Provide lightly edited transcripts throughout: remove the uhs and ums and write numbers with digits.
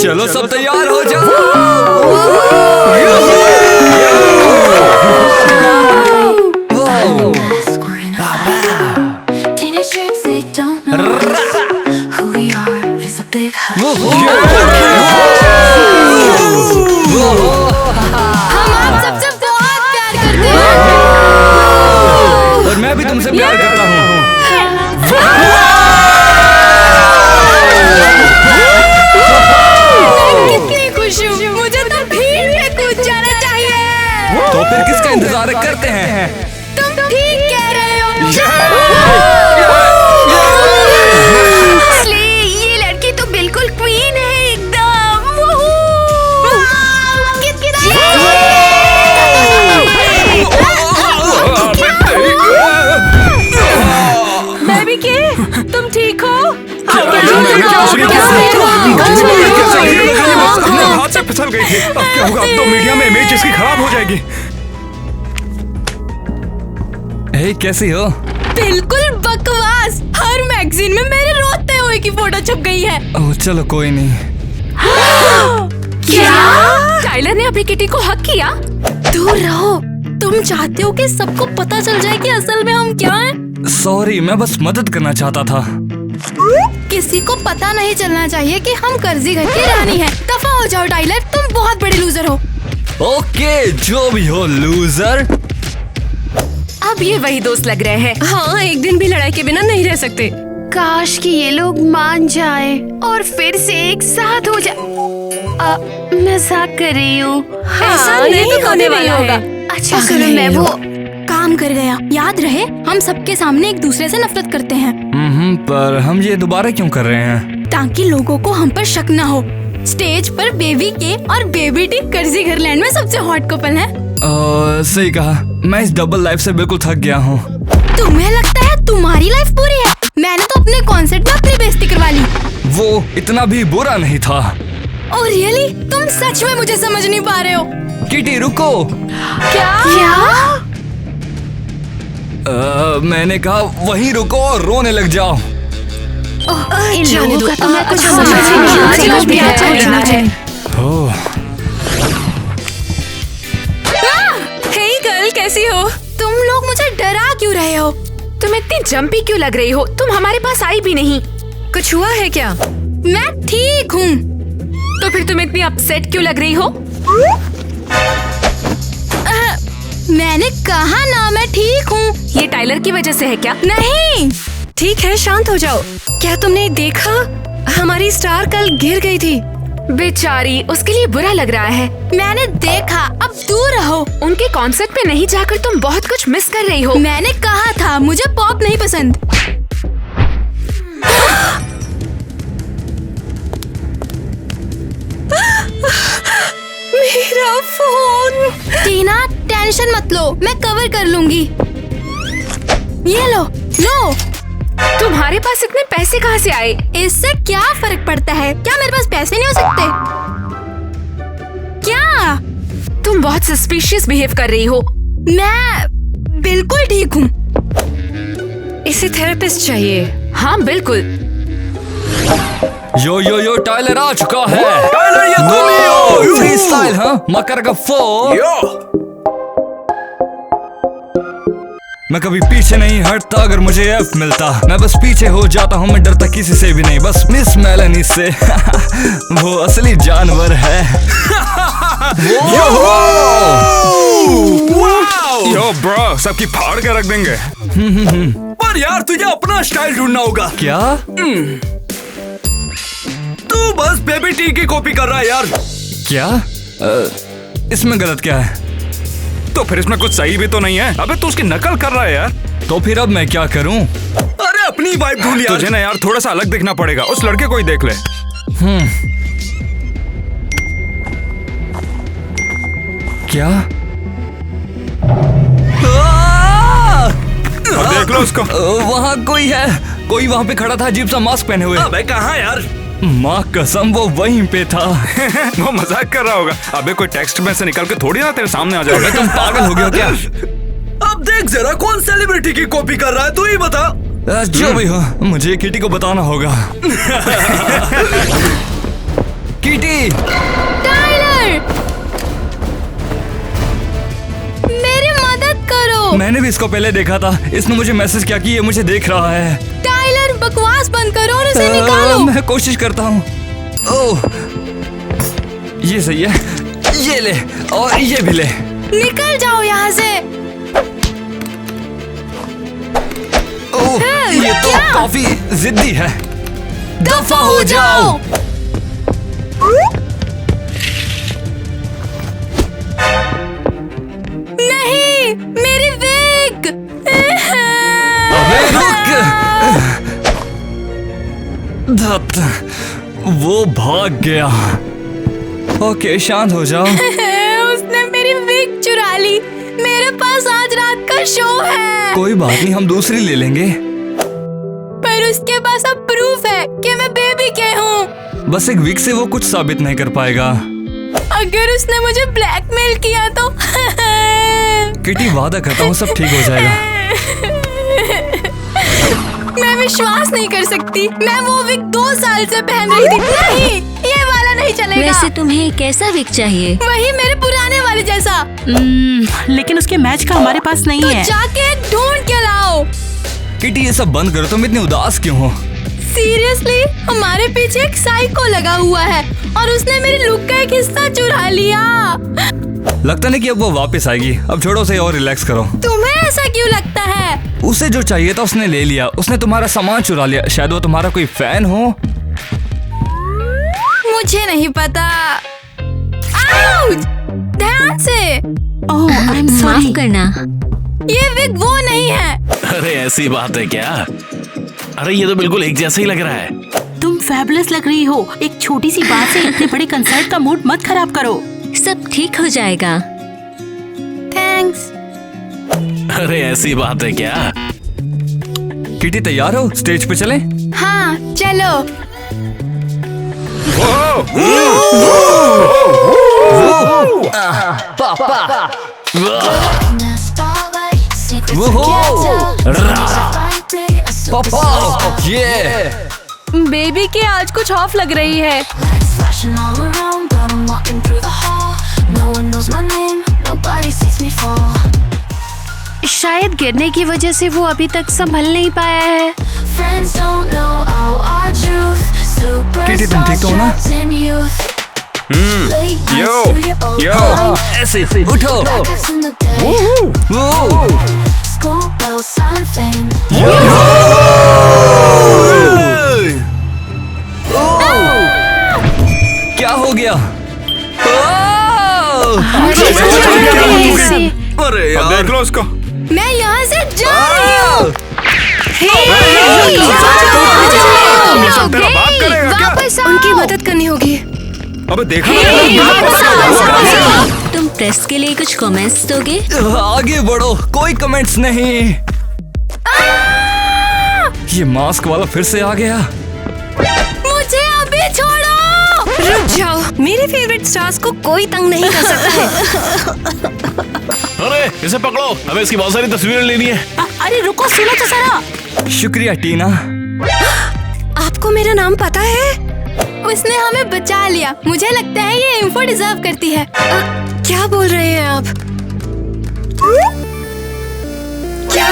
चलो सब तैयार हो जाओ। हम आप सबसे बहुत प्यार करते हैं और मैं भी तुमसे प्यार करता हूँ। कितनी खुश हूँ। मुझे तो भीड़ में कूद जाना चाहिए। तो फिर किसका इंतजार करते हैं? तुम ठीक कह रहे हो। असली ये लड़की तो बिल्कुल क्वीन है एकदम। बेबी के तुम ठीक हो? हाथ से फिसल गई थी। अब क्या होगा? अब तो मीडिया में इमेज इसकी खराब हो जाएगी। हे, कैसी हो? बिल्कुल बकवास। हर मैगजीन में मेरे रोते हुए की फोटो छप गई है। ओह चलो कोई नहीं। क्या? टाइलर ने अपनी किटी को हक किया? दूर रहो। तुम चाहते हो कि सबको पता चल जाए कि असल में हम क्या हैं? सॉरी, मैं बस मदद करना चाहता था। किसी को पता नहीं चलना चाहिए कि हम कर्जी घर की रानी हैं। दफा हो जाओ टाइलर, तुम बहुत बड़े लूजर हो। ओके, जो भी हो लूजर। अब ये वही दोस्त लग रहे हैं। हाँ, एक दिन भी लड़ाई के बिना नहीं रह सकते। काश कि ये लोग मान जाए और फिर से एक साथ हो जाए। मजाक कर रही हूँ। ऐसा नहीं होने वाला है। अच्छा सुनो, मैं वो काम कर गया। याद रहे, हम सबके सामने एक दूसरे से नफरत करते हैं। पर हम ये दोबारा क्यों कर रहे हैं? ताकि लोगों को हम पर शक न हो। स्टेज पर बेबी के और बेबी टी कर्जी घर लैंड में सबसे हॉट कपल है। सही कहा। मैं इस डबल लाइफ से बिल्कुल थक गया हूँ। तुम्हें लगता है तुम्हारी लाइफ पूरी है? मैंने तो अपने कॉन्सर्ट में अपनी बेइज्जती करवा ली। वो इतना भी बुरा नहीं था। Oh really? तुम सच में मुझे समझ नहीं पा रहे हो। किटी रुको। क्या? मैंने कहा वहीं रुको और रोने लग जाओ। इन लोगों का तो मैं कुछ समझ नहीं ओह, हे गर्ल, कैसी हो? तुम लोग मुझे डरा क्यों रहे हो? तुम इतनी जंपी क्यों लग रही हो? तुम हमारे पास आई भी नहीं। कुछ हुआ है क्या? मैं ठीक हूँ। तो फिर तुम इतनी अपसेट क्यों लग रही हो? मैंने कहा ना मैं ठीक हूँ। ये टाइलर की वजह से है क्या? नहीं। ठीक है, शांत हो जाओ। क्या तुमने देखा? हमारी स्टार कल गिर गई थी। बेचारी, उसके लिए बुरा लग रहा है। मैंने देखा, अब दूर रहो। उनके कॉन्सर्ट में नहीं जाकर तुम बहुत कुछ मिस कर रही हो। मैंने कहा था मुझे पॉप नहीं पसंद। मेरा फोन। टीना, टेंशन मत लो, मैं कवर कर लूंगी। ये लो। तुम्हारे पास इतने पैसे कहाँ से आए? इससे क्या फर्क पड़ता है? क्या मेरे पास पैसे नहीं हो सकते? क्या? तुम बहुत सस्पिशियस बिहेव कर रही हो। मैं बिल्कुल ठीक हूँ। इसे थेरेपिस्ट चाहिए। हाँ बिल्कुल। यो टाइलर आ चुका है। टाइलर, ये तुम ही हो। फ्री स्टाइल, हाँ? मकर का फोर। मैं कभी पीछे नहीं हटता। अगर मुझे एफ मिलता मैं बस पीछे हो जाता हूँ। मैं डरता किसी से भी नहीं, बस मिस मेलेनी से। वो असली जानवर है। यो ब्रो, सबकी फाड़ के रख देंगे। पर यार तुझे अपना स्टाइल ढूंढना होगा। क्या? तू बस बेबी टी की कॉपी कर रहा है यार। क्या? इसमें गलत क्या है? तो फिर इसमें कुछ सही भी तो नहीं है। अबे तू उसकी नकल कर रहा है यार। तो फिर अब मैं क्या करूं? अरे अपनी वाइब ढूंढ यार। तुझे ना यार थोड़ा सा अलग दिखना पड़ेगा। उस लड़के को ही देख ले। क्या? देख लो उसको। वहाँ कोई है। कोई वहाँ पे खड़ा था अजीब सा मास्क पहने हुए। अबे कहाँ यार? माँ कसम वो वहीं पे था। वो मजाक कर रहा होगा। अबे कोई टेक्स्ट में से निकल के थोड़ी ना तेरे सामने आ जाएगा। तुम पागल हो गए हो क्या? अब देख जरा कौन सेलिब्रिटी की कॉपी कर रहा है, तू ही बता। जो भी हो, मुझे किटी को बताना होगा। किटी, टाइलर, मेरी मदद करो। मैंने भी इसको पहले देखा था। इसने मुझे मैसेज किया कि ये मुझे देख रहा है। टाइलर, बकवास बंद करो और उसे निकालो। मैं कोशिश करता हूँ। ओह, ये सही है। ये ले और ये भी ले। निकल जाओ यहाँ से। ओह, ये तो क्या? काफी जिद्दी है। दफा हो जाओ। नहीं, मेरी विग। अबे रुक। धत, वो भाग गया। ओके, शांत हो जाओ। उसने मेरी विग चुरा ली। मेरे पास आज रात का शो है। कोई बात नहीं, हम दूसरी ले लेंगे। पर उसके पास अब प्रूफ है कि मैं बेबी के हूँ। बस एक वीक से वो कुछ साबित नहीं कर पाएगा। अगर उसने मुझे ब्लैकमेल किया तो किटी, वादा करता हूँ सब ठीक हो जाएगा। मैं विश्वास नहीं कर सकती। मैं वो विग 2 साल से पहन रही थी। नहीं, ये वाला नहीं चलेगा। वैसे तुम्हें कैसा विग चाहिए? वही मेरे पुराने वाले जैसा। लेकिन उसके मैच का हमारे पास नहीं तो है। जाके ढूंढ के लाओ। किटी, ये सब बंद करो। तुम इतनी उदास क्यों हो? सीरियसली, हमारे पीछे एक साइको लगा हुआ है और उसने मेरी लुक का एक हिस्सा चुरा लिया। लगता नहीं कि अब वो वापस आएगी। अब छोड़ो उसे और रिलैक्स करो। तुम्हें ऐसा क्यों लगता है? उसे जो चाहिए था उसने ले लिया। उसने तुम्हारा सामान चुरा लिया। शायद वो तुम्हारा कोई फैन हो। मुझे नहीं पता। आउच! ध्यान से। ओह, आई एम माफ सॉरी। करना। ये विग वो नहीं है। अरे ऐसी बात है क्या? अरे ये तो बिल्कुल एक जैसा ही लग रहा है। तुम फैबुलस लग रही हो। एक छोटी सी बात से इतने बड़े कंसर्ट का मूड मत खराब करो। सब ठीक हो जाएगा। थैंक्स। अरे ऐसी बात है क्या? किटी, तैयार हो? स्टेज पे चलें? हाँ, चलो। पापा, ये बेबी की आज कुछ ऑफ लग रही है। Flashing all around, but I'm walking through the hall. No one knows my name, nobody sees me fall. शायद गिरने की वजह से वो अभी तक संभल नहीं पाया है। Friends don't know our truth. Kitty, तुम ठीक तो हो ना? Superstars in youth. Late Yo, nights through your old yo. mind. ऐसे उठो। Blackouts in the day. वो School bells, silent fame. क्या हो गया? अरे यार, देख लो उसको। मैं यहाँ से जा रही हूँ। तेरा बाप करेगा क्या? वापस आओ। उनकी मदद करनी होगी। अबे देखा तुम प्रेस के लिए कुछ कमेंट्स दोगे? आगे बढ़ो, कोई कमेंट्स नहीं। ये मास्क वाला फिर से आ गया। मुझे अभी छोड़ो। रुक जाओ, मेरे फेवरेट स्टार्स को कोई तंग नहीं कर सकता है। अरे इसे पकड़ो, हमें इसकी बहुत सारी तस्वीरें लेनी है। अरे रुको, सुनो तो जरा। शुक्रिया टीना। आपको मेरा नाम पता है? उसने हमें बचा लिया। मुझे लगता है ये इंफो डिजर्व करती है। क्या बोल रहे हैं आप? क्या?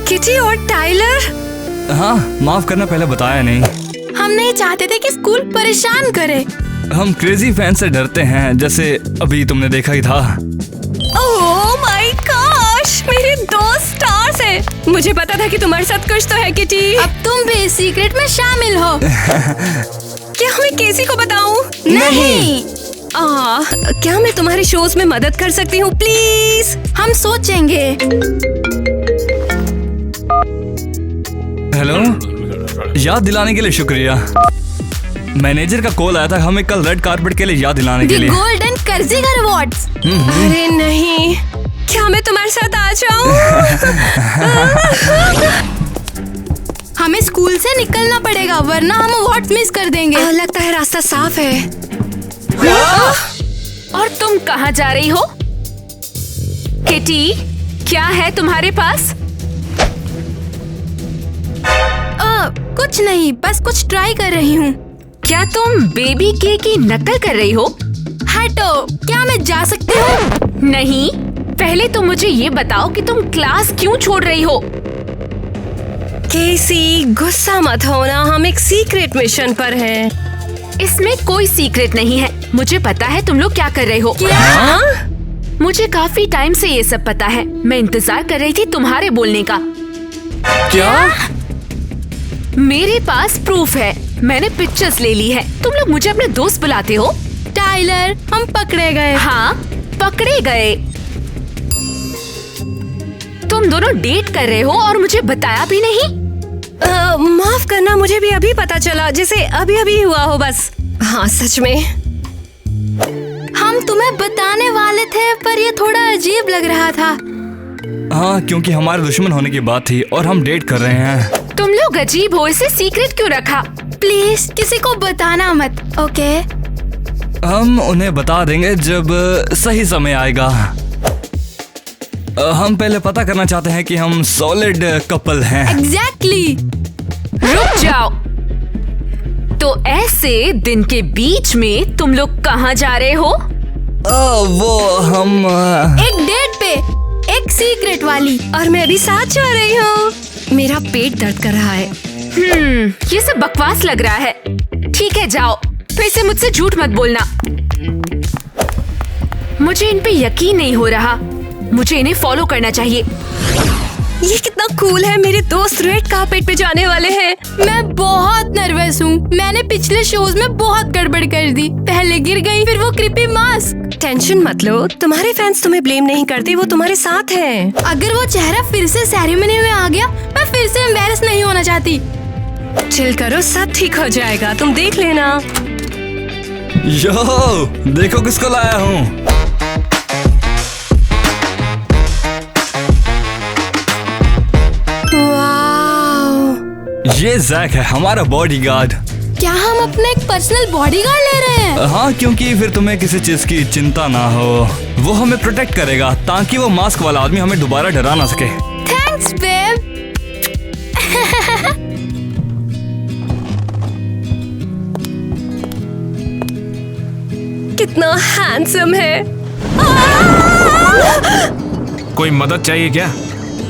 किटी और टाइलर? हाँ, माफ करना, पहले बताया नहीं। हम नहीं चाहते थे कि स्कूल परेशान करे। हम क्रेजी फैन से डरते हैं, जैसे अभी तुमने देखा ही था। ओह माय गॉश, मेरे 2 स्टार्स हैं। मुझे पता था कि तुम्हारे साथ कुछ तो है किटी। अब तुम भी इस सीक्रेट में शामिल हो। क्या मैं केसी को बताऊं? नहीं। क्या मैं तुम्हारे शोज में मदद कर सकती हूँ प्लीज? हम सोचेंगे। हेलो, याद दिलाने के लिए शुक्रिया। मैनेजर का कॉल आया था हमें कल रेड कारपेट के लिए याद दिलाने के दी लिए। गोल्डन कर्जिगर अवार्ड्स। अरे नहीं, क्या मैं तुम्हारे साथ आ जाऊं? हमें स्कूल से निकलना पड़ेगा वरना हम अवार्ड मिस कर देंगे। लगता है रास्ता साफ है। और तुम कहाँ जा रही हो? किटी, क्या है तुम्हारे पास? कुछ नहीं, बस कुछ ट्राई कर रही हूँ। क्या तुम बेबी के की नकल कर रही हो? हटो, क्या मैं जा सकती हूँ? नहीं, पहले तो मुझे ये बताओ कि तुम क्लास क्यों छोड़ रही हो? केसी, गुस्सा मत होना, हम एक सीक्रेट मिशन पर हैं। इसमें कोई सीक्रेट नहीं है। मुझे पता है तुम लोग क्या कर रहे हो। क्या? मुझे काफी टाइम से ये सब पता है। मैं इंतजार कर रही थी तुम्हारे बोलने का। क्या? मेरे पास प्रूफ है। मैंने पिक्चर्स ले ली है। तुम लोग मुझे अपने दोस्त बुलाते हो। टाइलर, हम पकड़े गए। हाँ, पकड़े गए। तुम दोनों डेट कर रहे हो और मुझे बताया भी नहीं। माफ करना, मुझे भी अभी पता चला, जैसे अभी अभी हुआ हो बस। हाँ, सच में। हम तुम्हें बताने वाले थे, पर ये थोड़ा अजीब लग रहा था। हाँ, क्योंकि हमारे दुश्मन होने की बात थी और हम डेट कर रहे हैं। तुम लोग अजीब हो, इसे सीक्रेट क्यों रखा? प्लीज किसी को बताना मत, ओके? हम उन्हें बता देंगे जब सही समय आएगा। हम पहले पता करना चाहते हैं कि हम सॉलिड कपल हैं। एग्जैक्टली। रुक जाओ। तो ऐसे दिन के बीच में तुम लोग कहाँ जा रहे हो? वो हम एक डेट पे, एक सीक्रेट वाली। और मैं भी साथ जा रही हूँ। मेरा पेट दर्द कर रहा है। ये सब बकवास लग रहा है। ठीक है, जाओ। फिर से मुझसे झूठ मत बोलना। मुझे इन पे यकीन नहीं हो रहा। मुझे इन्हें फॉलो करना चाहिए। ये कितना कूल है। मेरे दोस्त रेड कार्पेट पे जाने वाले हैं। मैं बहुत नर्वस हूँ। मैंने पिछले शोज में बहुत गड़बड़ कर दी। पहले गिर गई, फिर वो क्रीपी मास्क। टेंशन मत लो, तुम्हारे फैंस तुम्हें ब्लेम नहीं करते, वो तुम्हारे साथ हैं। अगर वो चेहरा फिर से सेरेमनी में आ गया, मैं फिर से एम्बैरेस नहीं होना चाहती। चिल करो, सब ठीक हो जाएगा, तुम देख लेना। यो, देखो किसको लाया हूँ। ये जैक है, हमारा बॉडीगार्ड। क्या हम अपना एक पर्सनल बॉडीगार्ड ले रहे हैं? हाँ, क्योंकि फिर तुम्हें किसी चीज की चिंता ना हो। वो हमें प्रोटेक्ट करेगा ताकि वो मास्क वाला आदमी हमें दोबारा डरा ना सके। Thanks babe. कितना हैंडसम है। कोई मदद चाहिए क्या?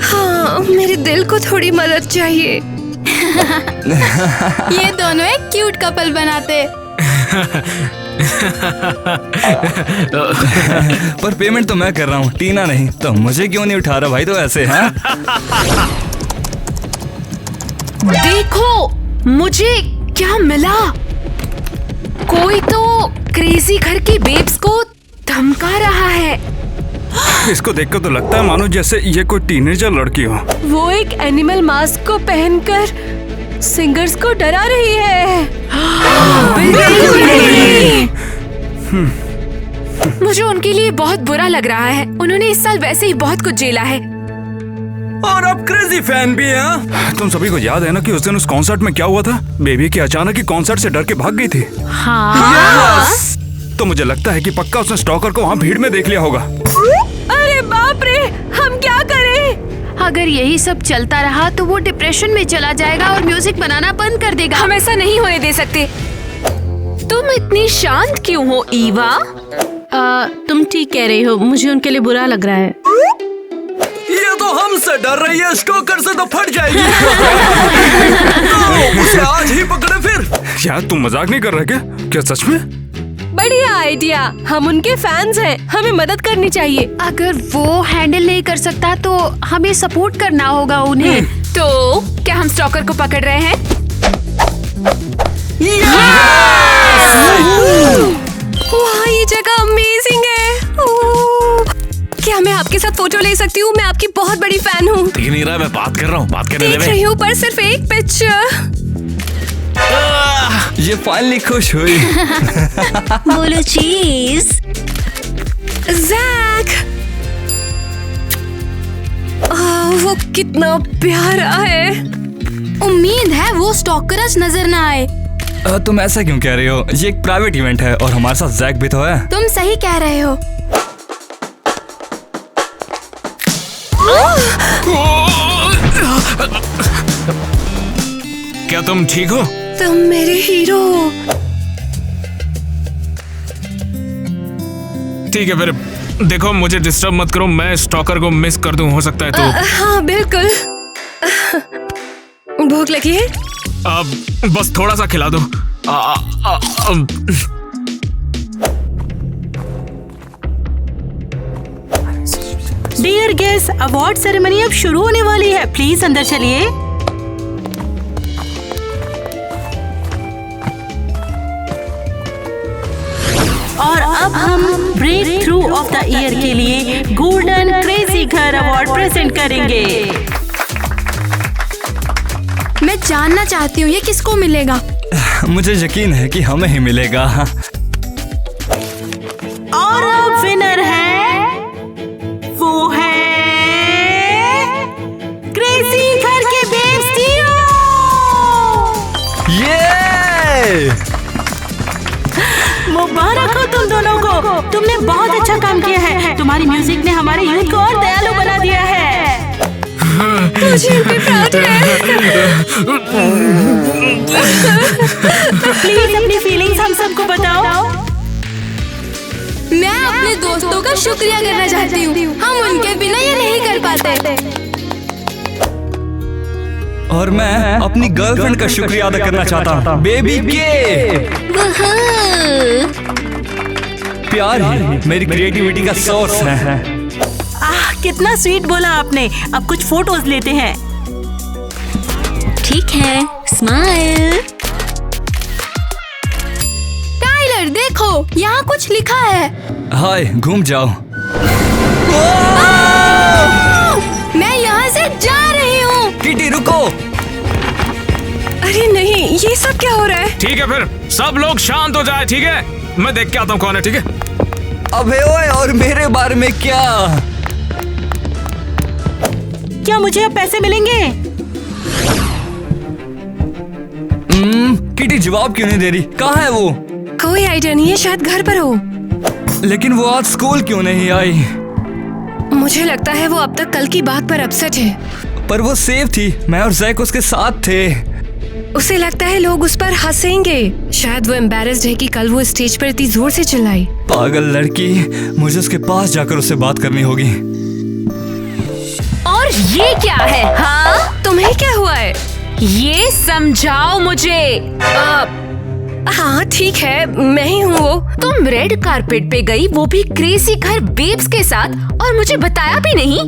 हाँ, मेरे दिल को थोड़ी मदद चाहिए। ये दोनों एक क्यूट कपल बनाते। पर पेमेंट तो मैं कर रहा हूँ, टीना नहीं। तो मुझे क्यों नहीं उठा रहा भाई? तो ऐसे हैं। देखो मुझे क्या मिला। कोई तो क्रेजी घर की बेब्स को धमका रहा है। इसको देखकर तो लगता है मानो जैसे ये कोई टीनेजर लड़की हो। वो एक एनिमल मास्क को पहनकर सिंगर्स को डरा रही है। मुझे उनके लिए बहुत बुरा लग रहा है। उन्होंने इस साल वैसे ही बहुत कुछ झेला है। और अब क्रेजी फैन भी है। तुम सभी को याद है ना कि उस दिन उस कॉन्सर्ट में क्या हुआ था? बेबी की अचानक ही कॉन्सर्ट से डर के भाग गई थी। हाँ। तो मुझे लगता है कि पक्का उसने स्टॉकर को वहाँ भीड़ में देख लिया होगा। अरे बाप रे, हम क्या करें? अगर यही सब चलता रहा तो वो डिप्रेशन में चला जाएगा और म्यूजिक बनाना बंद कर देगा। हम ऐसा नहीं होने दे सकते। तुम इतनी शांत क्यों हो ईवा? तुम ठीक कह रही हो, मुझे उनके लिए बुरा लग रहा है। ये तो हमसे डर रही है, स्टॉकर से तो फट जाएगी। तो उसे आज ही पकड़े फिर। यार तुम मजाक नहीं कर रहे क्या सच में? बढ़िया आइडिया। हम उनके फैंस हैं, हमें मदद करनी चाहिए। अगर वो हैंडल नहीं कर सकता तो हमें सपोर्ट करना होगा उन्हें। तो क्या हम स्टॉकर को पकड़ रहे हैं? वाह, ये जगह अमेजिंग है। ओह, क्या मैं आपके साथ फोटो ले सकती हूँ? मैं आपकी बहुत बड़ी फैन हूँ। दिख नहीं रहा, मैं बात कर रहा हूँ, बात करने देख दे। रही हूँ, पर सिर्फ एक पिक्चर। ये फाइनली खुश हुई। बोलो चीज। जैक, वो कितना प्यारा है। उम्मीद है वो स्टॉकरच नजर ना आए। तुम ऐसा क्यों कह रही हो? ये एक प्राइवेट इवेंट है और हमारे साथ जैक भी तो है। तुम सही कह रहे हो। क्या तुम ठीक हो? तुम मेरे हीरो हो। ठीक है फिर देखो, मुझे डिस्टर्ब मत करो, मैं स्टॉकर को मिस कर दूं, हो सकता है तो। हाँ बिल्कुल। भूख लगी है? बस थोड़ा सा खिला दो। डियर गेस्ट, अवार्ड सेरेमनी अब शुरू होने वाली है, प्लीज अंदर चलिए। और अब हम breakthrough of the year के लिए गोल्डन क्रेजी घर अवार्ड प्रेजेंट करेंगे। मैं जानना चाहती हूँ ये किसको मिलेगा। मुझे यकीन है कि हमें ही मिलेगा। और अब विनर है, वो है क्रेजी घर के बेब्स टीओ। ये मुबारक हो तुम दोनों को, तुमने बहुत अच्छा काम किया है। तुम्हारी म्यूजिक ने हमारे यूथ को और दयालु बना दिया है। मुझे इन पे प्राउड है। प्लीज अपनी फीलिंग्स हम सबको बताओ। मैं अपने दोस्तों का शुक्रिया करना चाहती हूँ, हम उनके बिना ये नहीं कर पाते। और मैं अपनी गर्लफ्रेंड का शुक्रिया अदा करना चाहता हूँ, बेबी के। प्यार ही मेरी क्रिएटिविटी का सोर्स है। कितना स्वीट बोला आपने। अब कुछ फोटोज लेते हैं। ठीक है, स्माइल। टाइलर देखो, यहाँ कुछ लिखा है। हाय, घूम जाओ। मैं यहाँ से जा रही हूँ। किटी रुको। अरे नहीं, ये सब क्या हो रहा है? ठीक है फिर सब लोग शांत हो जाए, ठीक है? मैं देख के आता हूँ कौन है, ठीक है? अबे ओए, और मेरे बारे में क्या? क्या मुझे अब पैसे मिलेंगे? किटी जवाब क्यों नहीं दे रही? कहाँ है वो? कोई आइडिया नहीं है, शायद घर पर हो। लेकिन वो आज स्कूल क्यों नहीं आई? मुझे लगता है वो अब तक कल की बात पर अपसेट है। पर वो सेफ थी, मैं और जैक उसके साथ थे। उसे लगता है लोग उस पर हंसेंगे। शायद वो एम्बैरेस्ड है कि कल वो स्टेज पर इतनी जोर से चिल्लाई। पागल लड़की, मुझे उसके पास जाकर उससे बात करनी होगी। और ये क्या है? हाँ, तुम्हें क्या हुआ है? ये समझाओ मुझे। हाँ ठीक है, मैं ही हूँ वो। तुम रेड कारपेट पे गई, वो भी क्रेजी घर बेब्स के साथ, और मुझे बताया भी नहीं।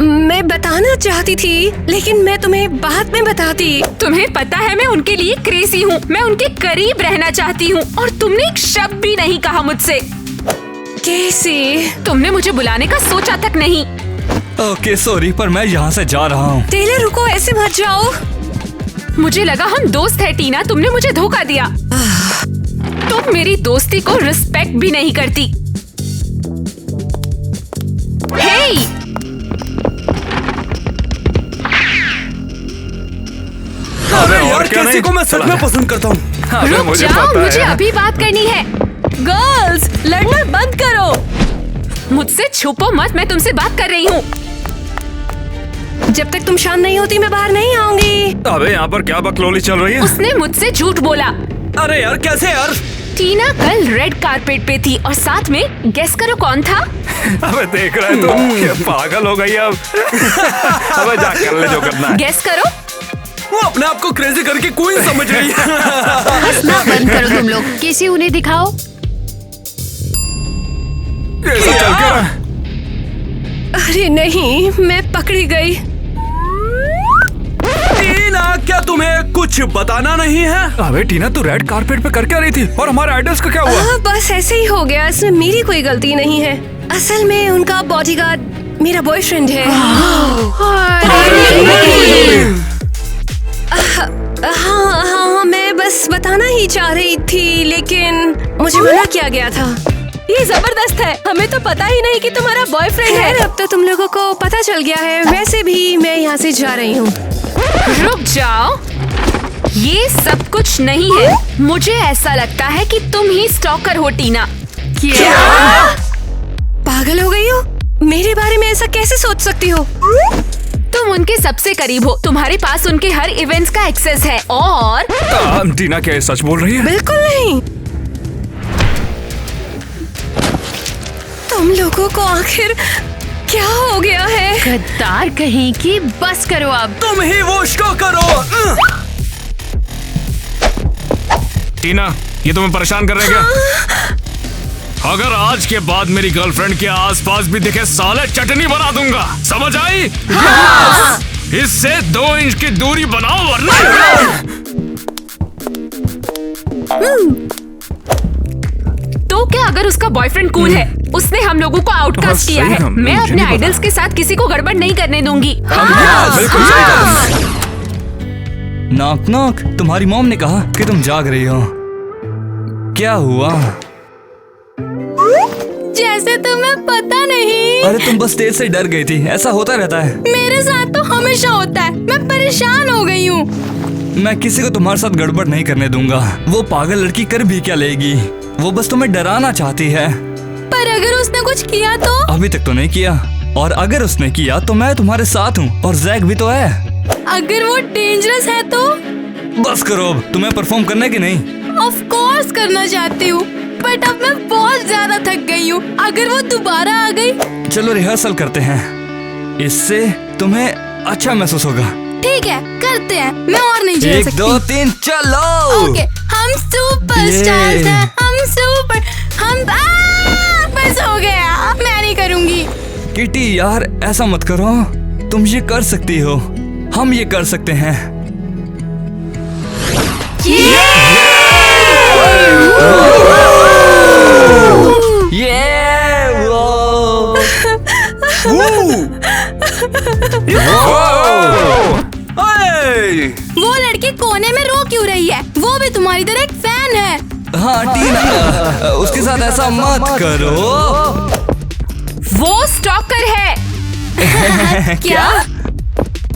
मैं बताना चाहती थी, लेकिन मैं तुम्हें बाद में बताती। तुम्हें पता है मैं उनके लिए क्रेजी हूँ, मैं उनके करीब रहना चाहती हूँ, और तुमने एक शब्द भी नहीं कहा मुझसे। कैसे? तुमने मुझे बुलाने का सोचा तक नहीं। ओके सॉरी, पर मैं यहाँ से जा रहा हूँ। टेलर रुको, ऐसे मत जाओ। मुझे लगा हम दोस्त है टीना, तुमने मुझे धोखा दिया। तुम मेरी दोस्ती को रिस्पेक्ट भी नहीं करती। हे! अरे यार, किसी को मैं सच में पसंद करता हूँ। रुक जाओ, मुझे अभी बात करनी है। गर्ल्स, लड़ना बंद करो। मुझसे छुपो मत, मैं तुमसे बात कर रही हूँ। जब तक तुम शांत नहीं होती मैं बाहर नहीं आऊंगी। अबे यहाँ पर क्या बकलोली चल रही है? उसने मुझसे झूठ बोला। अरे यार, कैसे यार? टीना कल रेड कारपेट पे थी, और साथ में गेस करो कौन था? अबे देख रहा है तू, ये पागल हो गई अब। अबे जा कर ले जो करना है। गेस करो। वो अपने आप को क्रेजी करके क्वीन समझ रही है। हंसना बंद करो तुम लोग, किसी उन्हें दिखाओ। कैसे चल के रहा? अरे नहीं, मैं पकड़ी गई। टीना, क्या तुम्हें कुछ बताना नहीं है? अबे टीना, तू रेड कारपेट पे कर क्या रही थी? और हमारे आइडल्स का क्या हुआ? बस ऐसे ही हो गया, इसमें मेरी कोई गलती नहीं है। असल में उनका बॉडीगार्ड मेरा बॉयफ्रेंड है। हाँ, मैं बस बताना ही चाह रही थी, लेकिन मुझे मना किया गया था। ये जबरदस्त है, हमें तो पता ही नहीं कि तुम्हारा बॉयफ्रेंड है। अब तो तुम लोगों को पता चल गया है। वैसे भी मैं यहाँ से जा रही हूँ। रुक जाओ, ये सब कुछ नहीं है। मुझे ऐसा लगता है कि तुम ही स्टॉकर हो टीना। क्या? पागल हो गई हो? मेरे बारे में ऐसा कैसे सोच सकती हो? तुम उनके सबसे करीब हो, तुम्हारे पास उनके हर इवेंट्स का एक्सेस है। और टीना, क्या ये सच बोल रही है? बिल्कुल नहीं। लोगों को आखिर क्या हो गया है? गद्दार कहीं की, बस करो अब। तुम ही वो शो करो। टीना, ये तुम्हें परेशान कर रहे हैं क्या? अगर आज के बाद मेरी गर्लफ्रेंड के आसपास भी दिखे साले चटनी बना दूंगा, समझ आई? हाँ। इससे 2 इंच की दूरी बनाओ वरना। तो क्या अगर उसका बॉयफ्रेंड कूल है? उसने हम लोगों को आउटकास्ट किया है। मैं अपने आइडल्स के साथ किसी को गड़बड़ नहीं करने दूंगी। नॉक नॉक, तुम्हारी मॉम ने कहा कि तुम जाग रही हो। क्या हुआ? जैसे तुम्हें पता नहीं। अरे तुम बस तेज से डर गई थी, ऐसा होता रहता है। मेरे साथ तो हमेशा होता है, मैं परेशान हो गई हूँ। मैं किसी को तुम्हारे साथ गड़बड़ नहीं करने दूंगा। वो पागल लड़की कर भी क्या लेगी? वो बस तुम्हें डराना चाहती है। पर अगर उसने कुछ किया तो? अभी तक तो नहीं किया, और अगर उसने किया तो मैं तुम्हारे साथ हूँ, और जैक भी तो है। अगर वो डेंजरस है तो? बस करो अब, तुम्हें परफॉर्म करना है कि नहीं? ऑफ कोर्स करना चाहती हूँ, बट अब मैं बहुत ज्यादा थक गई हूँ। अगर वो दोबारा आ गई? चलो रिहर्सल करते हैं, इससे तुम्हें अच्छा महसूस होगा। ठीक है, करते हैं। मैं और नहीं झेल 1 सकती। 2 3 चलो। ओके, हम सुपरस्टार्स हैं, हम बस हो गया, मैं नहीं करूँगी। किटी यार, ऐसा मत करो, तुम ये कर सकती हो, हम ये कर सकते हैं। वो लड़की कोने में रो क्यों रही है? वो भी तुम्हारी तरह एक फैन है। हाँ टीना, उसके साथ ऐसा मत करो। वो स्टॉकर है। क्या?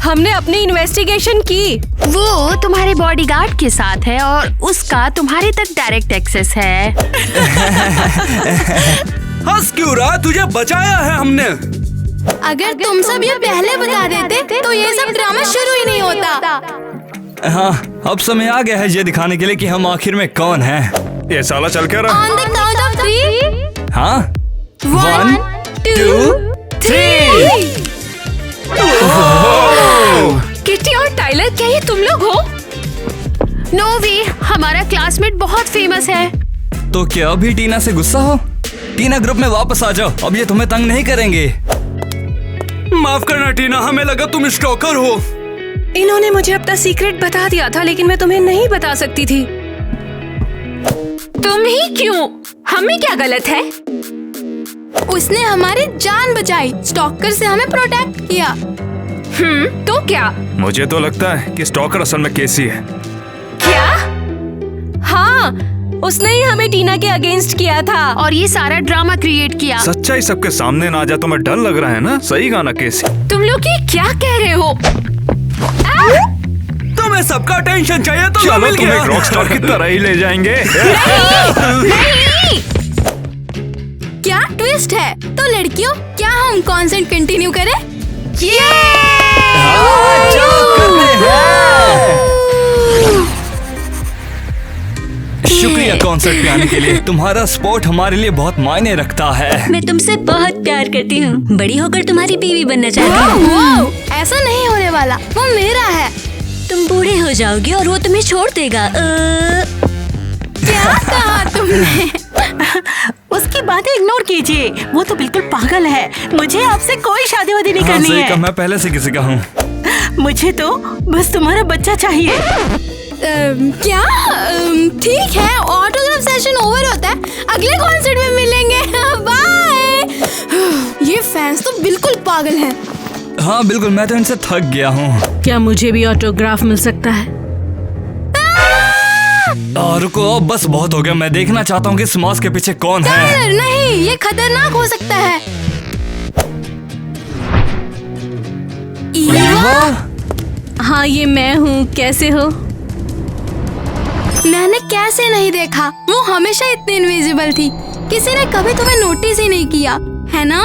हमने अपनी इन्वेस्टिगेशन की। वो तुम्हारे बॉडीगार्ड के साथ है और उसका तुम्हारे तक डायरेक्ट एक्सेस है। हंस क्यों रहा? तुझे बचाया है हमने। अगर तुम सब ये पहले बता देते तो ये सब ड्रामा शुरू ही नहीं होता। हाँ, अब समय आ गया है ये दिखाने के लिए कि हम आखिर में कौन हैं। ये साला चल क्या रहा? On the count of 3। हाँ, 1 2 3। किटी और टाइलर, क्या ये तुम लोग हो? नो वे, हमारा क्लासमेट बहुत फेमस है। तो क्या अभी टीना से गुस्सा हो? टीना ग्रुप में वापस आ जाओ, अब ये तुम्हें तंग नहीं करेंगे। माफ करना टीना, हमें लगा तुम स्टॉकर हो। इन्होंने मुझे अपना सीक्रेट बता दिया था, लेकिन मैं तुम्हें नहीं बता सकती थी। तुम ही क्यों? हमें क्या गलत है? उसने हमारी जान बचाई, स्टॉकर से हमें प्रोटेक्ट किया। तो क्या? मुझे तो लगता है कि स्टॉकर असल में केसी है। क्या? हाँ, उसने ही हमें टीना के अगेंस्ट किया था और ये सारा ड्रामा क्रिएट किया। सच्चाई सबके सामने ना आ जाए तो मैं डर लग रहा है ना। सही गाना केसी। तुम लोग ये क्या कह रहे हो? तुम्हें सबका टेंशन चाहिए तो चलो तुम एक रॉकस्टार की तरह ही ले जाएंगे। नहीं। क्या ट्विस्ट है? तो लड़कियों, क्या हम कॉन्सर्ट कंटिन्यू करें? शुक्रिया कॉन्सर्ट पे आने के लिए। तुम्हारा सपोर्ट हमारे लिए बहुत मायने रखता है। मैं तुमसे बहुत प्यार करती हूँ, बड़ी होकर तुम्हारी बीवी बनना चाहती हूँ। वाओ, ऐसा नहीं होने वाला, वो मेरा है। तुम बूढ़े हो जाओगे और वो तुम्हें छोड़ देगा। क्या कहा तुमने? उसकी बातें इग्नोर कीजिए, वो तो बिल्कुल पागल है। मुझे आपसे कोई शादी वादी नहीं हाँ, करनी सही है। कहा, मैं पहले से किसी का हूँ। मुझे तो बस तुम्हारा बच्चा चाहिए। क्या? ठीक है, ऑटोग्राफ सेशन ओवर होता है, अगले कॉन्सर्ट में मिलेंगे। बाय। ये फैंस तो बिल्कुल पागल हैं। हाँ बिल्कुल, मैं तो इनसे थक गया हूँ। क्या मुझे भी ऑटोग्राफ मिल सकता है? रुको, अब बस बहुत हो गया। मैं देखना चाहता हूँ कि इस मास्क के पीछे कौन है। टाइलर, नहीं, ये खतरनाक हो सकता है। ईवा? हाँ, ये मैं हूँ। कैसे हो? मैंने कैसे नहीं देखा? वो हमेशा इतनी इनविजिबल थी, किसी ने कभी तुम्हें नोटिस ही नहीं किया, है ना?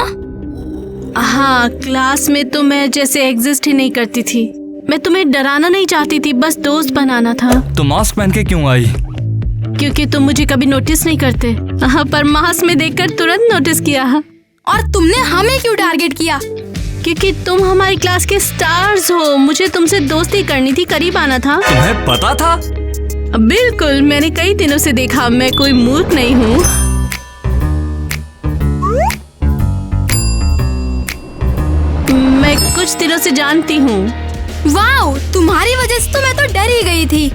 हाँ, क्लास में तो मैं जैसे एग्जिस्ट ही नहीं करती थी। मैं तुम्हें डराना नहीं चाहती थी, बस दोस्त बनाना था। तो मास्क पहन के क्यों आई? क्योंकि तुम मुझे कभी नोटिस नहीं करते। हाँ, पर मास्क में देखकर तुरंत नोटिस किया। और तुमने हमें क्यों टारगेट किया? क्योंकि तुम हमारी क्लास के स्टार्स हो। मुझे तुमसे दोस्ती करनी थी, करीब आना था। तुम्हें पता था? बिल्कुल, मैंने कई दिनों से देखा, मैं कोई मूर्ख नहीं हूँ। मैं कुछ दिनों से जानती हूँ। वाओ, तुम्हारी वजह से तो मैं तो डर ही गई थी।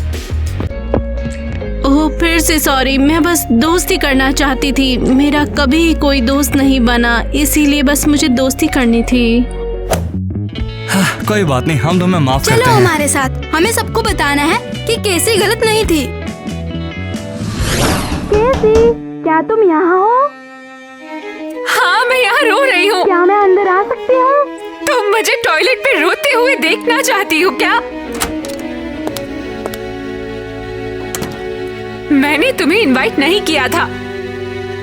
ओह, फिर से सॉरी। मैं बस दोस्ती करना चाहती थी। मेरा कभी कोई दोस्त नहीं बना, इसीलिए बस मुझे दोस्ती करनी थी। कोई बात नहीं, हम तुम्हें माफ करते चलो हैं। हमारे साथ, हमें सबको बताना है कि कैसी गलत नहीं थी। कैसी, क्या तुम यहाँ हो? हाँ, मैं यहाँ रो रही हूँ। क्या मैं अंदर आ सकती हूँ? तुम मुझे टॉयलेट पे रोते हुए देखना चाहती हो क्या? मैंने तुम्हें इनवाइट नहीं किया था।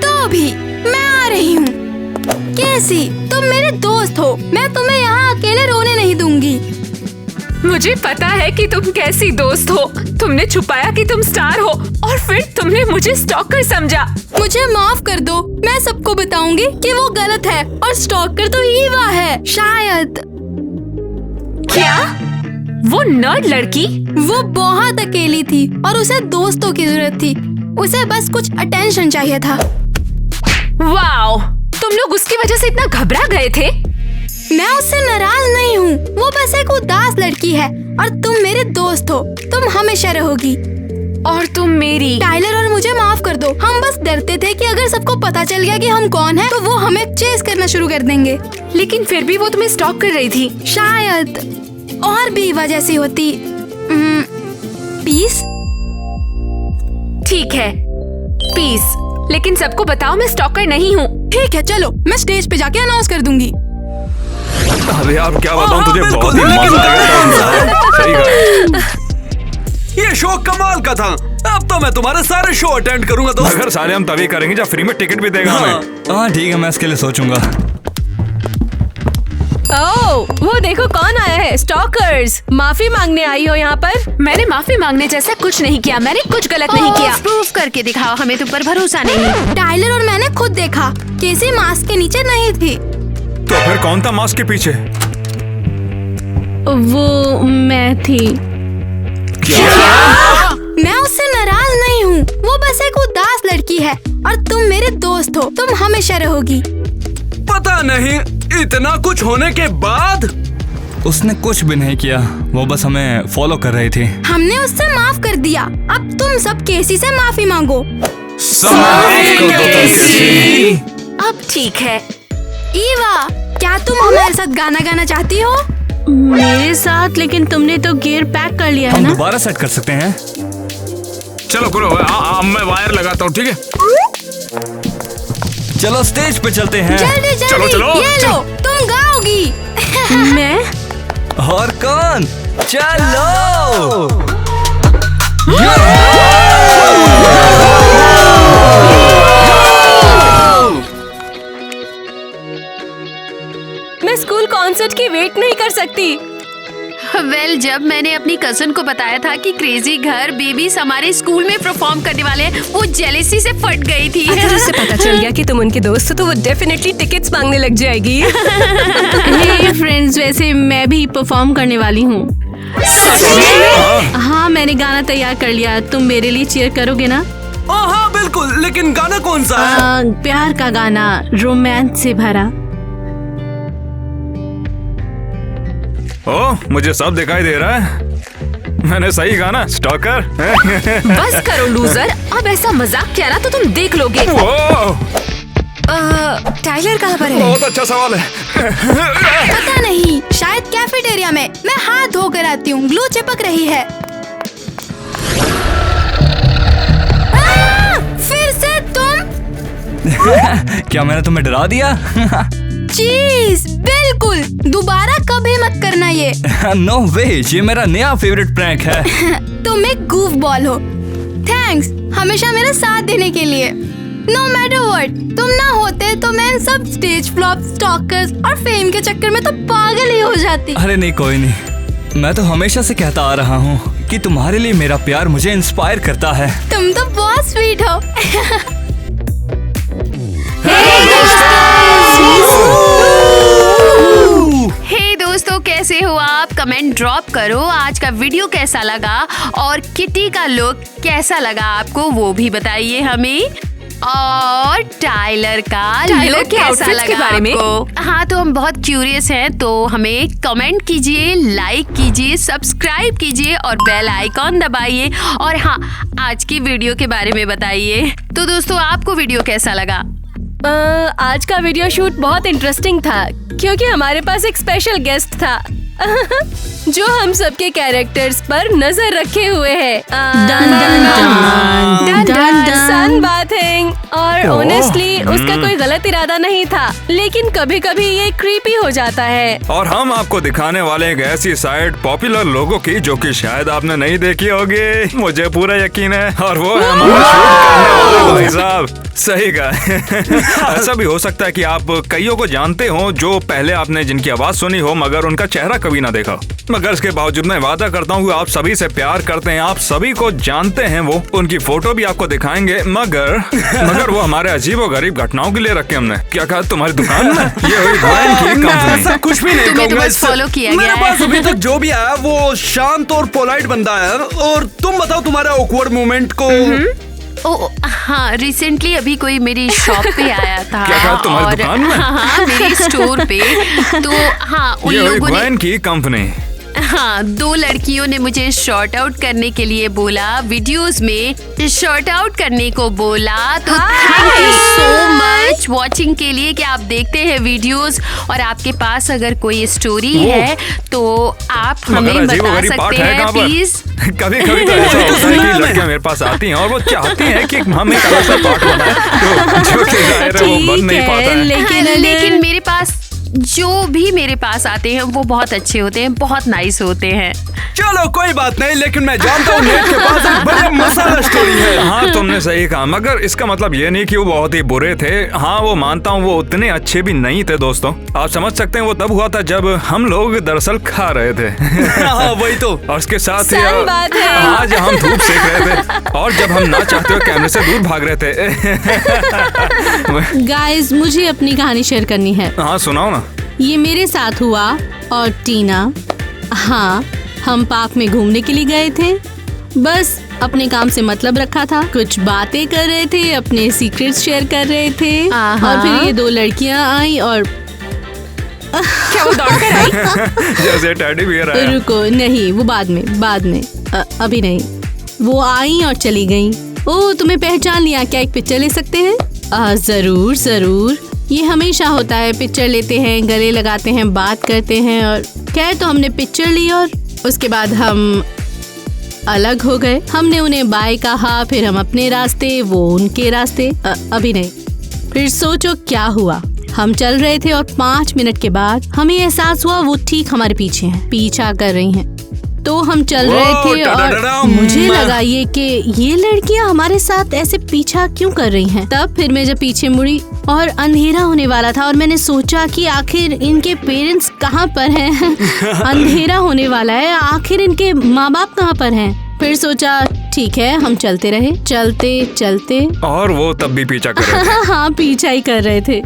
तो भी मैं आ रही हूँ। कैसी, तुम मेरे दोस्त हो, मैं तुम्हें यहाँ अकेले रोने नहीं दूंगी। मुझे पता है कि तुम कैसी दोस्त हो। तुमने छुपाया कि तुम स्टार हो और फिर तुमने मुझे स्टॉकर समझा। मुझे माफ कर दो, मैं सबको बताऊंगी कि वो गलत है और स्टॉकर तो ईवा है। शायद। क्या? वो नर्ड लड़की? वो बहुत अकेली थी और उसे दोस्तों की जरूरत थी। उसे बस कुछ अटेंशन चाहिए था। वाओ, तुम लोग उसकी वजह से इतना घबरा गए थे? मैं उससे नाराज नहीं हूँ, वो बस एक उदास लड़की है और तुम मेरे दोस्त हो, तुम हमेशा रहोगी। और तुम मेरी। टाइलर और मुझे माफ कर दो, हम बस डरते थे कि अगर सबको पता चल गया कि हम कौन हैं, तो वो हमें चेस करना शुरू कर देंगे। लेकिन फिर भी वो तुम्हें स्टॉक कर रही थी। शायद और भी वजह से होती। पीस? ठीक है, पीस। लेकिन सबको बताओ मैं स्टॉकर नहीं हूँ। ठीक है, चलो मैं स्टेज पे जाके अनाउंस कर दूंगी। अरे यार क्या बताऊं तुझे, बहुत ही मजा आएगा। सही कहा। ये शो कमाल का था। अब तो मैं तुम्हारे सारे शो अटेंड करूंगा दोस्त। अगर सारे हम तभी करेंगे जब फ्री में टिकट भी देगा हमें। हाँ ठीक है, मैं इसके लिए सोचूंगा। ओह, वो देखो कौन आया है। स्टॉकर्स, माफी मांगने आई हो यहाँ पर? मैंने माफी मांगने जैसा कुछ नहीं किया। मैंने कुछ गलत नहीं किया। प्रूफ करके दिखाओ, हमें तुम पर भरोसा नहीं। टाइलर और मैंने खुद देखा, कैसी मास्क के नीचे नहीं थी। तो फिर कौन था मास्क के पीछे? वो मैं थी। क्या? मैं उससे नाराज नहीं हूँ, वो बस एक उदास लड़की है और तुम मेरे दोस्त हो, तुम हमेशा रहोगी। पता नहीं, इतना कुछ होने के बाद? उसने कुछ भी नहीं किया, वो बस हमें फॉलो कर रही थी। हमने उससे माफ कर दिया, अब तुम सब केसी से माफी मांगो। अब ठीक है। ईवा, क्या तुम हमारे साथ गाना गाना चाहती हो? मेरे साथ? लेकिन तुमने तो गियर पैक कर लिया है हम ना? दोबारा सेट कर सकते हैं। चलो करो, मैं वायर लगाता हूँ, ठीक है? चलो स्टेज पे चलते हैं। जल्दी जल्दी, चलो, चलो, ये चलो। लो, तुम गाओगी। मैं? और कौन? चलो। मैं स्कूल कॉन्सर्ट की वेट नहीं कर सकती। वेल, जब मैंने अपनी कजन को बताया था कि क्रेजी घर बेबीज हमारे स्कूल में परफॉर्म करने वाले हैं, वो जेलेसी से फट गई थी। अगर उसे पता चल गया कि तुम उनके दोस्त हो तो वो डेफिनेटली टिकट्स मांगने लग जाएगी। हे फ्रेंड्स, वैसे मैं भी परफॉर्म करने वाली हूँ। हाँ, मैंने गाना तैयार कर लिया। तुम मेरे लिए चीयर करोगे ना? हाँ बिल्कुल, लेकिन गाना कौन सा है? प्यार का गाना, रोमांस से भरा। ओह, मुझे सब दिखाई दे रहा है। मैंने सही कहा ना, स्टॉकर। बस करो लूजर, अब ऐसा मजाक किया ना तो तुम देख लोगे। टाइलर कहाँ पर है? बहुत अच्छा सवाल है। पता नहीं, शायद कैफेटेरिया में। मैं हाथ धोकर आती हूँ, ग्लू चिपक रही है। फिर से तुम? क्या मैंने तुम्हें डरा दिया? चीज, बिल्कुल दोबारा कभी मत करना ये। नो वे, ये मेरा नया फेवरेट प्रैंक है। तुम एक गूफ बॉल हो। थैंक्स हमेशा मेरा साथ देने के लिए। नो मैटर व्हाट, तुम ना होते तो मैं इन सब स्टेज फ्लॉप, स्टॉकर्स और फेम के चक्कर में तो पागल ही हो जाती। अरे नहीं, कोई नहीं। मैं तो हमेशा से कहता आ रहा हूँ कि तुम्हारे लिए मेरा प्यार मुझे इंस्पायर करता है। तुम तो बहुत स्वीट हो। कमेंट ड्रॉप करो। आज का वीडियो कैसा लगा और किटी का लुक कैसा लगा आपको वो भी बताइए हमें। और टाइलर टाइलर लुक के कैसा outfits लगा के बारे में? आपको? हाँ, तो हम बहुत क्यूरियस हैं, तो हमें कमेंट कीजिए, लाइक कीजिए, सब्सक्राइब कीजिए और बेल आइकॉन दबाइए। और हाँ, आज की वीडियो के बारे में बताइए। तो दोस्तों, आपको वीडियो कैसा लगा? आज का वीडियो शूट बहुत इंटरेस्टिंग था क्योंकि हमारे पास एक स्पेशल गेस्ट था जो हम सबके कैरेक्टर्स पर नजर रखे हुए है। सन बाथिंग। और ऑनेस्टली उसका कोई गलत इरादा नहीं था, लेकिन कभी कभी ये क्रीपी हो जाता है। और हम आपको दिखाने वाले एक ऐसी साइड पॉपुलर लोगों की जो कि शायद आपने नहीं देखी होगी। मुझे पूरा यकीन है। और वो है हमारा शूट करने वाले भाई साहब। सही कहा। ऐसा भी हो सकता है कि आप कईयों को जानते हो जो पहले आपने जिनकी आवाज सुनी हो मगर उनका चेहरा कभी ना देखा। मगर इसके बावजूद मैं वादा करता हूँ आप सभी से प्यार करते हैं, आप सभी को जानते हैं। वो उनकी फोटो भी आपको दिखाएंगे मगर वो हमारे अजीबोगरीब घटनाओं के लिए रखे हमने। क्या कहा तुम्हारी दुकान में? ये हुई ग्वेन की कंपनी। ऐसा कुछ भी नहीं तुम्हें तो कहूंगा बस इससे। follow किया मेरे गया पास है। अभी तक जो भी आया वो शांत और पोलाइट बंदा है। और तुम बताओ तुम्हारे ऑकवर्ड मोमेंट को। हाँ, रिसेंटली अभी कोई मेरी शॉप पे आया था। क्या कहा तुम्हारी दुकान में? हाँ, मेरी स्टोर पे। तो हाँ, उन ये हुई लोगों ने ग्वेन की कंपनी। हाँ, 2 लड़कियों ने मुझे शॉर्ट आउट करने के लिए बोला, वीडियोस में शॉर्ट आउट करने को बोला। तो thank you so much watching के लिए कि आप देखते हैं वीडियोस। और आपके पास अगर कोई स्टोरी है तो आप हमें बता सकते हैं प्लीज। कभी कभी तो ऐसा होता है कि लड़कियां मेरे पास आती हैं और वो चाहती हैं कि हम एक अलग सा पार्ट बनाएं, तो जो कि जाहिर है वो बन नहीं पाता है। लेकिन मेरे पास जो भी मेरे पास आते हैं वो बहुत अच्छे होते हैं, बहुत नाइस होते हैं। चलो कोई बात नहीं, लेकिन मैं जानता हूँ नेट के पास एक बड़ा मसाला स्टोरी है। हाँ, तुमने सही कहा, मगर इसका मतलब ये नहीं कि वो बहुत ही बुरे थे। हाँ, वो मानता हूँ वो उतने अच्छे भी नहीं थे दोस्तों। आप समझ सकते हैं वो तब हुआ था जब हम लोग दरअसल खा रहे थे। हाँ, वही तो। और उसके साथ ही आज हम धूप सेक रहे थे और जब हम ना चाहते हुए कैमरे से दूर भाग रहे थे। गाइस, मुझे अपनी कहानी शेयर करनी है। हाँ, सुनाओ ना। ये मेरे साथ हुआ और टीना। हाँ, हम पार्क में घूमने के लिए गए थे। बस अपने काम से मतलब रखा था, कुछ बातें कर रहे थे, अपने सीक्रेट्स शेयर कर रहे थे। और फिर ये 2 लड़कियां आई और क्या वो दौड़ कर आई? जैसे टेडी बियर आया। रुको, नहीं, वो बाद में अभी नहीं। वो आई और चली गई। ओह, तुम्हें पहचान लिया, क्या एक पिक्चर ले सकते हैं? जरूर। ये हमेशा होता है, पिक्चर लेते हैं, गले लगाते हैं, बात करते हैं। और क्या है, तो हमने पिक्चर ली और उसके बाद हम अलग हो गए। हमने उन्हें बाय कहा, फिर हम अपने रास्ते, वो उनके रास्ते। अभी नहीं। फिर सोचो क्या हुआ। हम चल रहे थे और 5 मिनट के बाद हमें एहसास हुआ वो ठीक हमारे पीछे हैं, पीछा कर रही हैं। तो हम चल रहे थे और मुझे लगा ये लड़कियां हमारे साथ ऐसे पीछा क्यों कर रही हैं। तब फिर मैं जब पीछे मुड़ी और अंधेरा होने वाला था और मैंने सोचा कि आखिर इनके पेरेंट्स कहाँ पर हैं। अंधेरा होने वाला है, आखिर इनके माँ बाप कहाँ पर हैं। फिर सोचा ठीक है, हम चलते रहे, चलते। और वो तब भी पीछा कर रहे थे। हाँ, पीछा ही कर रहे थे।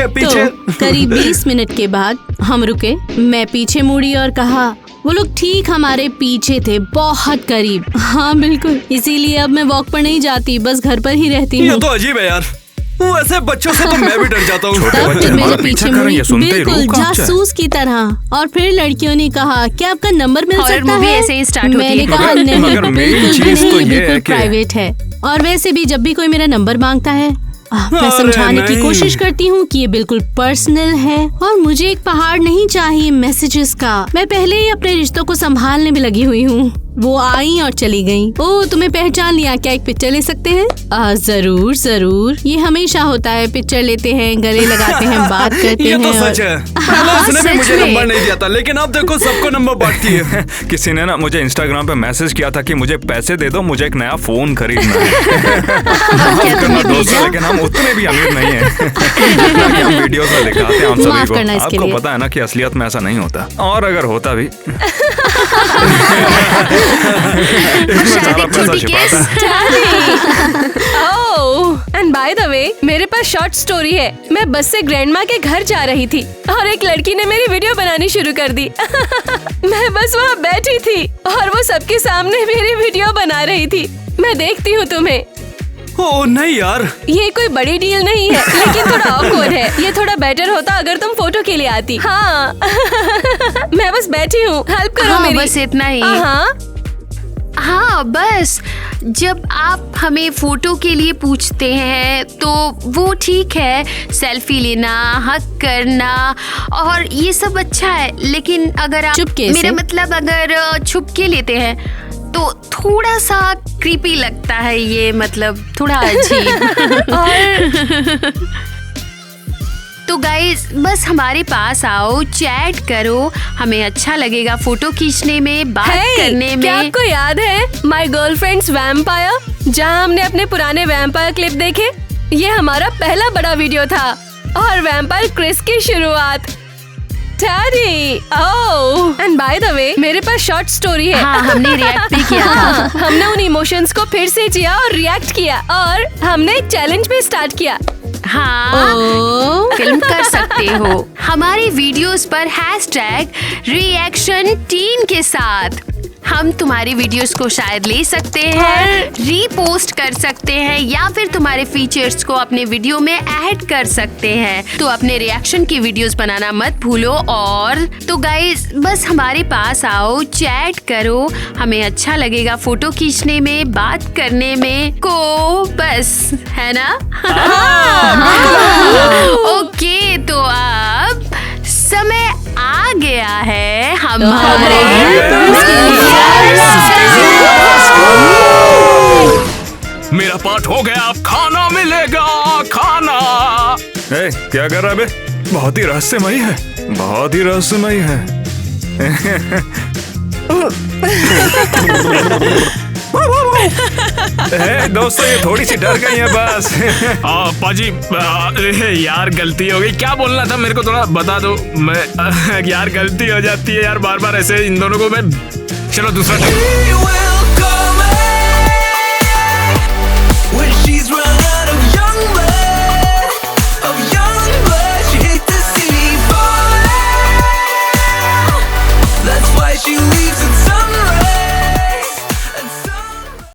पीछे। तो करीब 20 मिनट के बाद हम रुके। मैं पीछे मुड़ी और कहा वो लोग ठीक हमारे पीछे थे, बहुत करीब। हाँ बिल्कुल, इसीलिए अब मैं वॉक पर नहीं जाती, बस घर पर ही रहती हूँ। ये तो अजीब है यार, वैसे बच्चों से तो मैं भी डर जाता हूँ। तब फिर मैं जब पीछे मुड़ी, बिल्कुल जासूस की तरह। और फिर लड़कियों ने कहा क्या आपका नंबर मिल सकता है? ऐसे ही स्टार्ट होती है। मैंने कहा नहीं, बिल्कुल प्राइवेट है। और वैसे भी जब भी कोई मेरा नंबर मांगता है मैं समझाने की कोशिश करती हूँ कि ये बिल्कुल पर्सनल है और मुझे एक पहाड़ नहीं चाहिए मैसेजेस का। मैं पहले ही अपने रिश्तों को संभालने में लगी हुई हूँ। वो आई और चली गई। ओह, तुम्हें पहचान लिया, क्या एक पिक्चर ले सकते हैं? जरूर। ये हमेशा होता है, पिक्चर लेते हैं, गले लगाते हैं, बात करते हैं। ये तो सच है। उसने भी मुझे नंबर नहीं दिया था, लेकिन अब देखो सबको नंबर बांटती है। किसी ने ना मुझे इंस्टाग्राम पे मैसेज किया था कि मुझे पैसे दे दो, मुझे एक नया फोन खरीदना है। दोस्तों, लेकिन हम उतने भी अमीर नहीं है। हम वीडियोस में दिखाते हैं हम सभी को। आपको पता है ना कि असलियत में ऐसा नहीं होता, और अगर होता भी इसमें सारा पैसा छिपा था। And by by the way मेरे पास शॉर्ट स्टोरी है। मैं बस से ग्रैंडमा के घर जा रही थी और एक लड़की ने मेरी वीडियो बनानी शुरू कर दी। मैं बस वहाँ बैठी थी और वो सबके सामने मेरी वीडियो बना रही थी। मैं देखती हूँ तुम्हें। ओह नहीं यार, ये कोई बड़ी डील नहीं है, लेकिन थोड़ा ऑकवर्ड है। ये थोड़ा बेटर होता अगर तुम फोटो के लिए आती। हाँ। मैं बस बैठी हूँ, हेल्प करो हाँ, मेरी। बस इतना ही। हाँ बस, जब आप हमें फोटो के लिए पूछते हैं तो वो ठीक है, सेल्फी लेना, हक करना और ये सब अच्छा है, लेकिन अगर आप मेरा मतलब अगर छुप के लेते हैं तो थोड़ा सा क्रीपी लगता है। ये मतलब थोड़ा अजीब। तो गाइस बस हमारे पास आओ, चैट करो, हमें अच्छा लगेगा फोटो खींचने में, बात करने में। क्या आपको याद है माय गर्लफ्रेंड्स वैम्पायर, जहां हमने अपने पुराने वैम्पायर क्लिप देखे? ये हमारा पहला बड़ा वीडियो था और वैम्पायर क्रिस की शुरुआत। Oh and bye the way मेरे पास शॉर्ट स्टोरी है। हाँ, हमने रिएक्ट भी किया था। हमने उन इमोशंस को फिर से जिया और रिएक्ट किया और हमने एक चैलेंज भी स्टार्ट किया। हाँ, फिल्म कर सकते हो हमारी वीडियोस पर #reaction10 के साथ। हम तुम्हारी वीडियोस को शायद ले सकते हैं, रीपोस्ट कर सकते हैं या फिर तुम्हारे फीचर्स को अपने वीडियो में ऐड कर सकते हैं। तो अपने रिएक्शन की वीडियोस बनाना मत भूलो। और तो गाइस बस हमारे पास आओ, चैट करो, हमें अच्छा लगेगा फोटो खींचने में, बात करने में को बस, है ना? ओके, तो अब समय आ गया है हमारे मेरा पार्ट हो गया, अब खाना मिलेगा, खाना। क्या कर रहा है बे? बहुत ही रहस्यमयी है, बहुत ही रहस्यमयी है। दोस्तों ये थोड़ी सी डर गई है बस। पाजी यार गलती हो गई। क्या बोलना था मेरे को थोड़ा बता दो। मैं यार गलती हो जाती है यार, बार बार ऐसे इन दोनों को मैं। चलो दूसरा